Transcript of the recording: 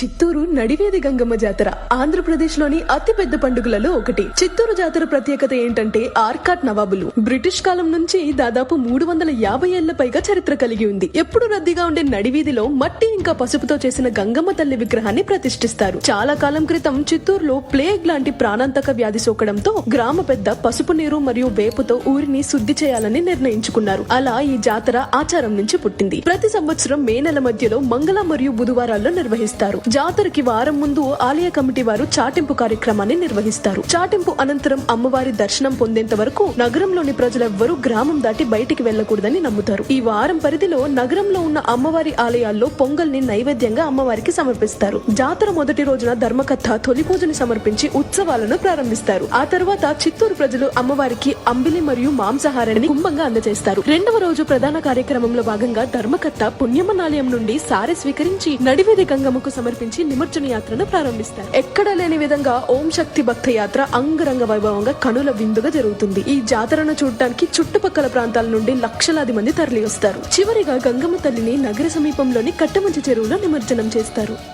చిత్తూరు నడివేది గంగమ్మ జాతర ఆంధ్రప్రదేశ్ లోని అతిపెద్ద పండుగలలో ఒకటి. చిత్తూరు జాతర ప్రత్యేకత ఏంటంటే ఆర్కాట్ నవాబులు బ్రిటిష్ కాలం నుంచి దాదాపు 350 ఏళ్ల పైగా చరిత్ర కలిగి ఉంది. ఎప్పుడు రద్దీగా ఉండే నడివీధిలో మట్టి ఇంకా పసుపుతో చేసిన గంగమ్మ తల్లి విగ్రహాన్ని ప్రతిష్ఠిస్తారు. చాలా కాలం క్రితం చిత్తూరులో ప్లేగ్ లాంటి ప్రాణాంతక వ్యాధి సోకడంతో గ్రామ పెద్ద పసుపు నీరు మరియు వేపుతో ఊరిని శుద్ధి చేయాలని నిర్ణయించుకున్నారు. అలా ఈ జాతర ఆచారం నుంచి పుట్టింది. ప్రతి సంవత్సరం మే నెల మధ్యలో మంగళ మరియు బుధవారాల్లో నిర్వహిస్తారు. జాతరకి వారం ముందు ఆలయ కమిటీ వారు చాటింపు కార్యక్రమాన్ని నిర్వహిస్తారు. చాటింపు అనంతరం అమ్మవారి దర్శనం పొందేంత వరకు నగరంలోని ప్రజలెవ్వరూ గ్రామం దాటి బయటికి వెళ్లకూడదని నమ్ముతారు. ఈ వారం పరిధిలో నగరంలో ఉన్న అమ్మవారి ఆలయాల్లో పొంగల్ని నైవేద్యంగా అమ్మవారికి సమర్పిస్తారు. జాతర మొదటి రోజున ధర్మకథ తొలి పూజని సమర్పించి ఉత్సవాలను ప్రారంభిస్తారు. ఆ తర్వాత చిత్తూరు ప్రజలు అమ్మవారికి అంబిలి మరియు మాంసాహారాన్ని కుంభంగా అందజేస్తారు. రెండవ రోజు ప్రధాన కార్యక్రమంలో భాగంగా ధర్మకథ పుణ్యమనాలయం నుండి సారె స్వీకరించి నడివేది గంగమ్మకు సమర్పించి నిమజ్జన యాత్రను ప్రారంభిస్తారు. ఎక్కడా లేని విధంగా ఓం శక్తి భక్త యాత్ర అంగరంగ వైభవంగా కనుల విందుగా జరుగుతుంది. ఈ జాతరను చూడటానికి చుట్టుపక్కల ప్రాంతాల నుండి లక్షలాది మంది తరలి వస్తారు. చివరిగా గంగమ్మ తల్లిని నగర సమీపంలోని కట్టమంచి చెరువులో నిమజ్జనం చేస్తారు.